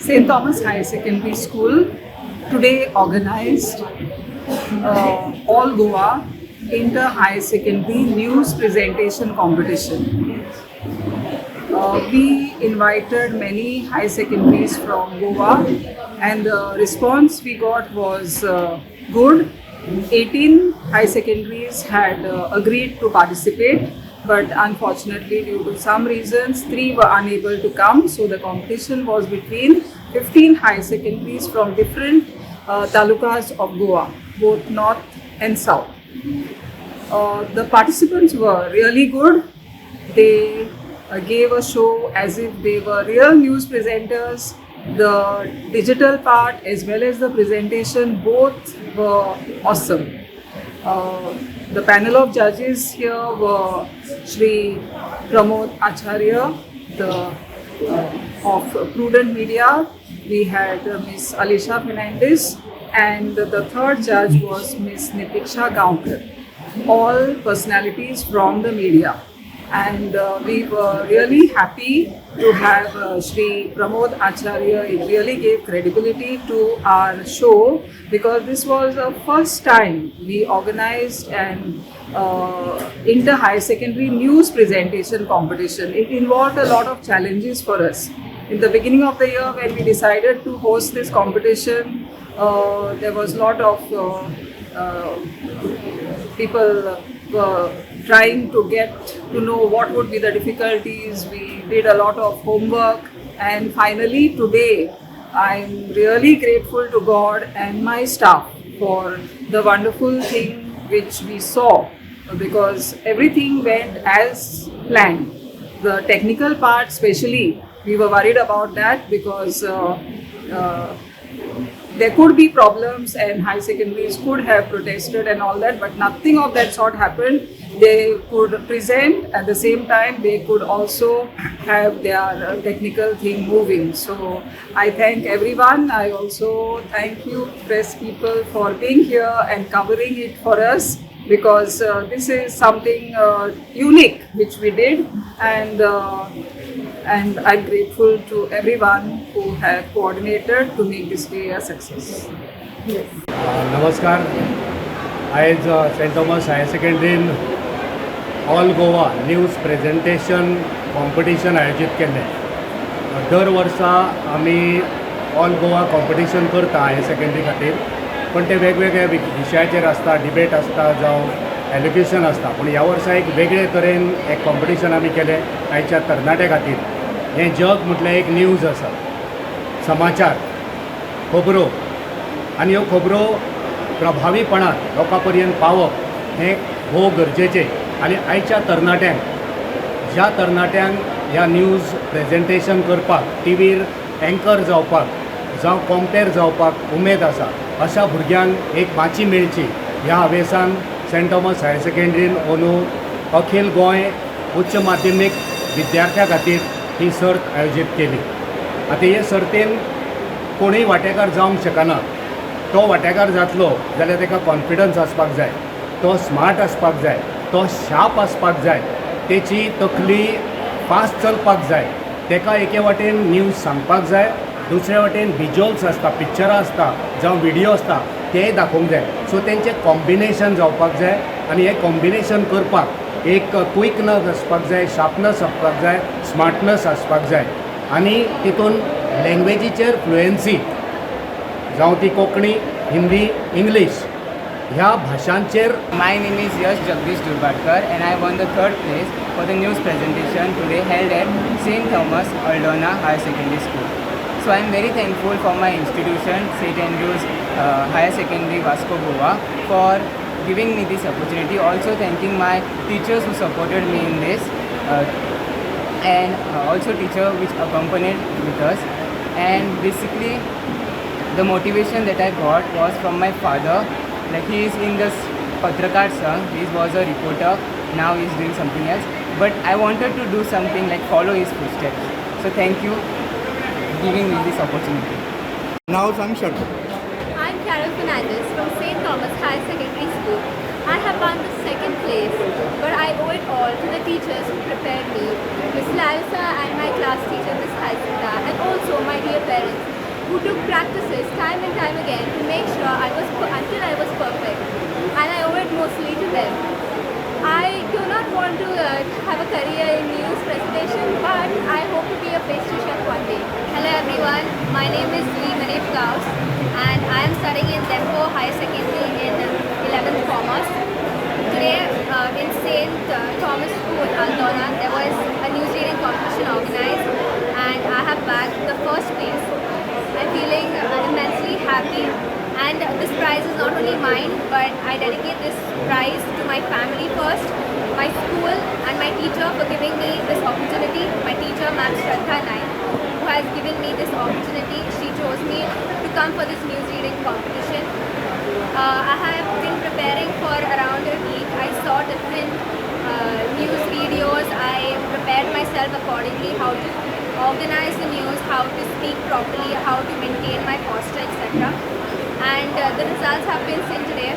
St. Thomas Higher Secondary School today organized All Goa Inter High Secondary News Presentation Competition. We invited many high secondaries from Goa, and the response we got was good. 18 high secondaries had agreed to participate, but unfortunately, due to some reasons, 3 were unable to come. So the competition was between 15 high secondaries from different talukas of Goa, both north and south. The participants were really good. They gave a show as if they were real news presenters. The digital part as well as the presentation both were awesome. The panel of judges here were Shri Pramod Acharya, of Prudent Media. We had Miss Alisha Fernandez, and the third judge was Miss Nitiksha Gaonkar, all personalities from the media. And we were really happy to have Shri Pramod Acharya. It really gave credibility to our show because this was the first time we organized an inter high secondary news presentation competition. It involved a lot of challenges for us. In the beginning of the year, when we decided to host this competition, there was a lot of people were trying to get to know what would be the difficulties. We did a lot of homework, and finally today I'm really grateful to God and my staff for the wonderful thing which we saw, because everything went as planned. The technical part especially, we were worried about that because there could be problems and high secondaries could have protested and all that, but nothing of that sort happened. They could present at the same time, they could also have their technical thing moving. So I thank everyone. I also thank you press people for being here and covering it for us, because this is something unique which we did, and I'm grateful to everyone who have coordinated to make this day a success. Yes. नमस्कार. आयज Saint Thomas higher सेकंड्रीन all Goa news presentation competition आयोजीत केल्लें. दर वर्सा आमी all Goa competition करता higher secondary खातीर, पण ते वेगवेगळ्या विशयाचेर आसता, डिबेट आसता जावं एज्युकेशन आसता. पूण ह्या वर्सा एक वेगळे तरेन एक कॉम्पिटिशन आमी केलें आयच्या तरणाट्या खातीर. हें जग म्हटल्यार एक न्यूज आसा, समाचार, खबरो, आनी ह्यो खबरो प्रभावीपणान लोकां पर्यंत पावप हें भोव गरजेचें. आनी आयच्या तरणाट्यांक, ज्या तरणाट्यांक ह्या न्यूज प्रेजेंटेशन करपाक, टीव्हीर एंकर जावपाक जावं कॉम्पेर जावपाक उमेद आसा, अशा भुरग्यांक एक माची मेळची ह्या हावेसान सेंट थॉमस हायर सेकंड्रीन अंदू अखील गोंय उच्च माध्यमीक विद्यार्थ्यां खातीर ही सर्त आयोजीत केली. आतां हे सर्तीन कोणूय वांटेकार जावंक शकना. तो वांटेकार जातलो जाल्यार ताका कॉन्फिडन्स आसपाक जाय, तो स्मार्ट आसपाक जाय, तो शार्प आसपाक जाय, तेची तकली फास्ट चलपाक जाय, ताका एके वाटेन न्यूज सांगपाक जाय, दुसरे वाटेन विज्युअल्स आसता, पिक्चरां आसता जावं व्हिडियो आसता तेय दाखोवंक जाय. सो तेंचें कॉम्बिनेशन जावपाक जाय, आनी हें कॉम्बिनेशन करपाक एक क्विकनस आसपाक जाय, शार्पनस आसपाक जाय, स्मार्टनस आसपाक जाय, आनी तितून लँग्वेजीचेर फ्लुएन्सी जावं ती कोंकणी, हिंदी, इंग्लीश ह्या भाशांचेर. My name is Yash Jagdish Durbatkar, and I won the third place for the news presentation today held at St. Thomas Aldona Higher Secondary School. So I am very thankful for my institution, St. Andrews Higher Secondary Vasco Goa, for giving me this opportunity. Also thanking my teachers who supported me in this, and also teacher which accompanied with us. And basically the motivation that I got was from my father. Like, he is in this Patrakar Sangh, he was a reporter, now he is doing something else. But I wanted to do something like follow his footsteps. So thank you giving me this opportunity. Now Sangshat. I'm Carol Fernandez from St. Thomas Higher Secondary School. I have won the second place, but I owe it all to the teachers who prepared me, Ms. Larissa and my class teacher, Ms. Haisita, and also my dear parents practices time and time again to make sure until I was perfect, and I owe it mostly to them. I do not want to have a career in news presentation, but I hope to be a pastry chef one day. Hello everyone, my name is Lee Manif Gauss and I am studying in Dempo Higher Secondary in 11th Commerce. Today in St. Thomas School, Aldona, there was a news reading competition organized and I have bagged the first place. I'm feeling immensely happy, and this prize is not only mine but I dedicate this prize to my family first, my school and my teacher for giving me this opportunity. My teacher, Ma'am Shraddha Naik, who has given me this opportunity. She chose me to come for this news reading competition. I have been preparing for around a week. I saw different news videos. I prepared myself accordingly, how to organize the news, how to speak properly, how to maintain my posture, etc. And the results have been seen today.